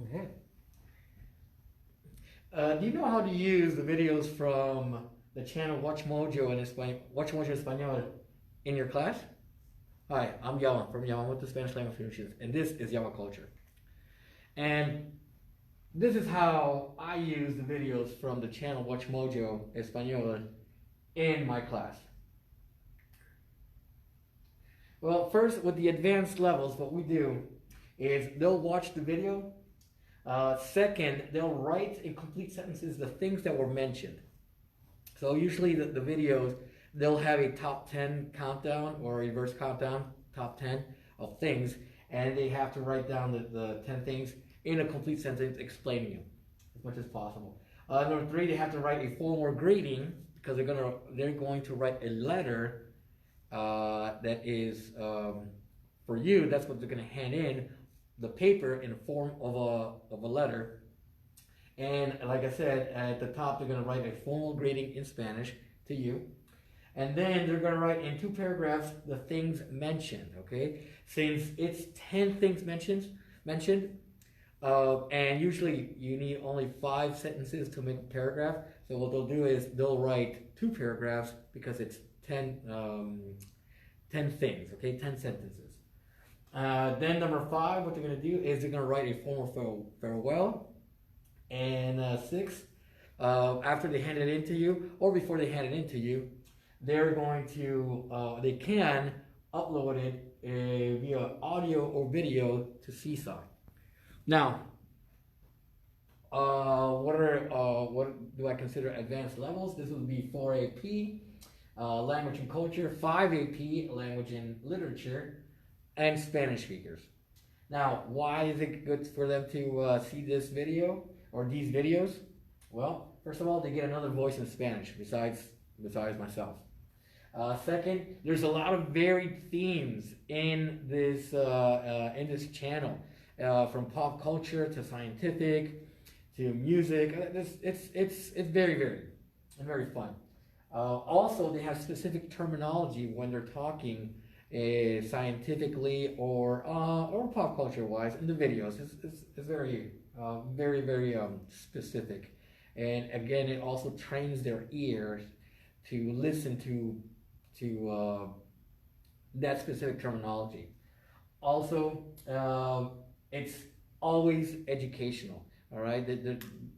Okay. Do you know how to use the videos from the channel Watchmojo Español in your class? Hi, I'm Yama from Yama with the Spanish Language Solutions, and this is Yama Culture. And this is how I use the videos from the channel Watchmojo Español in my class. Well, first, with the advanced levels, what we do is they'll watch the video. Second, they'll write in complete sentences the things that were mentioned. So usually the videos, they'll have a top 10 countdown or a reverse countdown, top 10 of things, and they have to write down the 10 things in a complete sentence explaining them as much as possible. Number 3, they have to write a formal greeting because they're going to write a letter that is for you. That's what they're going to hand in, the paper in the form of a letter. And like I said, at the top they're going to write a formal greeting in Spanish to you. And then they're going to write in 2 paragraphs the things mentioned, okay? Since it's 10 things mentioned, and usually you need only 5 sentences to make a paragraph. So what they'll do is they'll write 2 paragraphs because it's 10 things, okay? 10 sentences. Then number 5, what they're going to do is they're going to write a formal farewell. And 6, after they hand it in to you, or before they hand it in to you, they're going to, they can upload it via audio or video to Seesaw. Now, what do I consider advanced levels? This would be 4 AP, language and culture, 5 AP, language and literature, and Spanish speakers. Now, why is it good for them to see this video or these videos? Well, first of all, they get another voice in Spanish besides myself. Second, there's a lot of varied themes in this channel, from pop culture to scientific to music. It's very varied and very fun. Also, they have specific terminology when they're talking scientifically or pop culture wise in the videos. It's very specific, and again, it also trains their ears to listen to that specific terminology. Also, it's always educational. All right,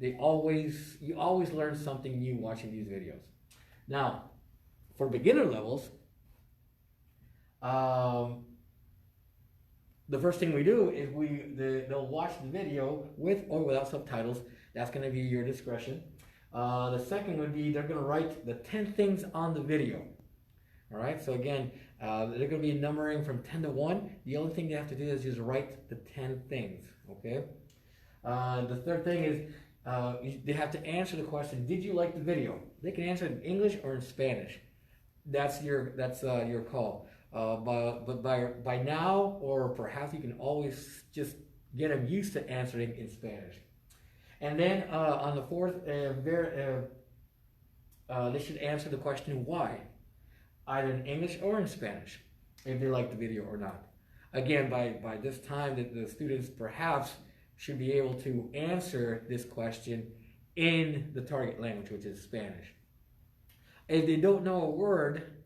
you always learn something new watching these videos. Now, for beginner levels, the first thing we do is they'll watch the video with or without subtitles. That's going to be your discretion. The second would be they're going to write the 10 things on the video. All right, so again, they're going to be numbering from 10 to 1. The only thing they have to do is just write the 10 things, okay? The third thing is they have to answer the question, did you like the video? They can answer it in English or in Spanish. That's your call. But by now, or perhaps you can always just get them used to answering in Spanish. And then on the fourth, they should answer the question why, either in English or in Spanish, if they like the video or not. Again, by this time, the students perhaps should be able to answer this question in the target language, which is Spanish. If they don't know a word,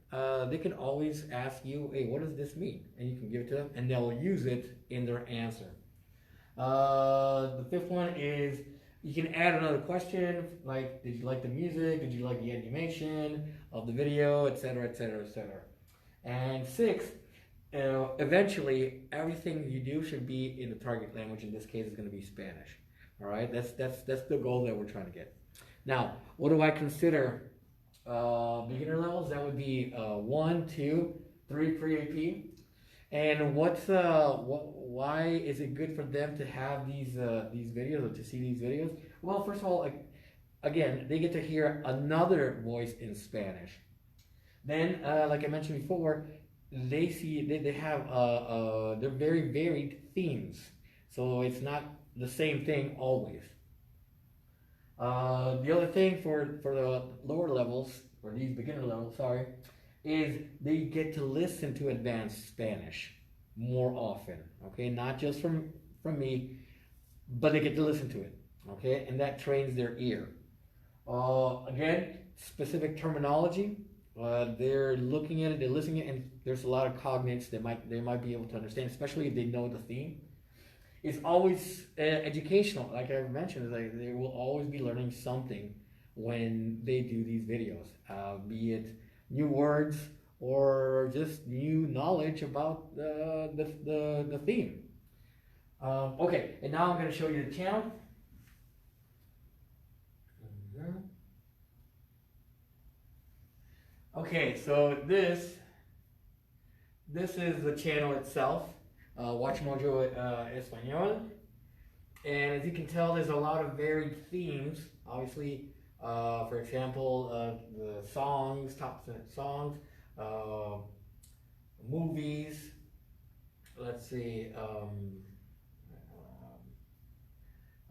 they can always ask you, hey, what does this mean? And you can give it to them, and they'll use it in their answer. The fifth one is you can add another question, like, did you like the music? Did you like the animation of the video, etc., etc., etc. And sixth, eventually, everything you do should be in the target language. In this case, it's going to be Spanish. All right, that's the goal that we're trying to get. Now, what do I consider beginner levels? That would be 1, 2, 3 pre-AP. And why is it good for them to have these videos, or to see these videos? Well, first of all, again, they get to hear another voice in Spanish. Then, like I mentioned before, they have they're very varied themes, so it's not the same thing always. The other thing for the lower levels, or these beginner levels, sorry, is they get to listen to advanced Spanish more often. Okay, not just from me, but they get to listen to it, okay? And that trains their ear. Again, specific terminology. They're looking at it, they're listening at it, and there's a lot of cognates that they might be able to understand, especially if they know the theme. It's always educational, like I mentioned. Like they will always be learning something when they do these videos, be it new words or just new knowledge about the theme. Okay, and now I'm going to show you the channel. Okay, so this is the channel itself, Watchmojo Español, and as you can tell, there's a lot of varied themes. Obviously, for example, the songs, top songs, movies. Let's see,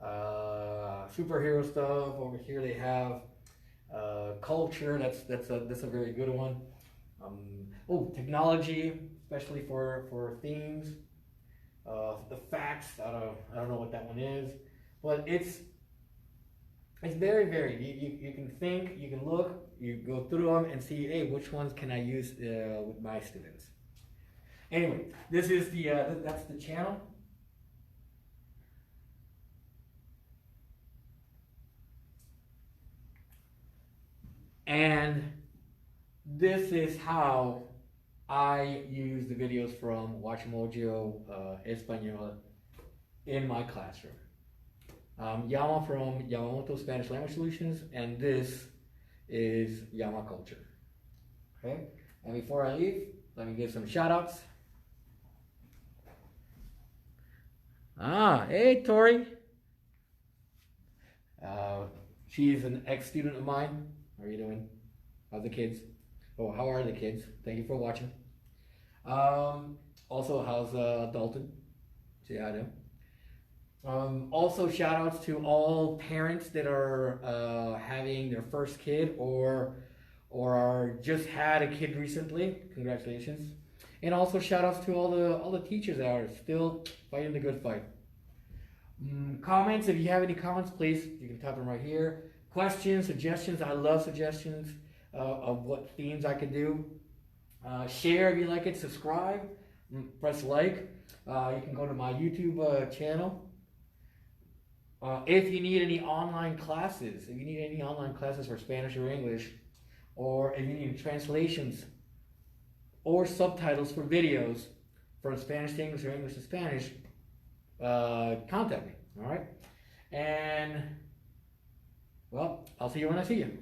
superhero stuff. Over here they have culture. That's a very good one. Technology, especially for themes. The facts. I don't know what that one is, but it's very varied. You can think, you can look, you go through them and see, hey, which ones can I use with my students. Anyway, this is that's the channel. And this is how I use the videos from Watchmojo Español in my classroom. YAMA from Yamamoto Spanish Language Solutions, and this is YAMA Culture. Okay, and before I leave, let me give some shout outs. Hey Tori. She's an ex-student of mine. How are you doing? How's the kids? How are the kids? Thank you for watching. Also, how's Dalton? Say hi to him. Also, shout outs to all parents that are having their first kid or are just had a kid recently. Congratulations. And also shout outs to all the teachers that are still fighting the good fight. Comments, if you have any comments, please, you can type them right here. Questions, suggestions, I love suggestions of what themes I could do. Share if you like it, subscribe, press like. You can go to my YouTube channel. If you need any online classes, for Spanish or English, or if you need translations or subtitles for videos from Spanish to English or English to Spanish, contact me, all right? And, well, I'll see you when I see you.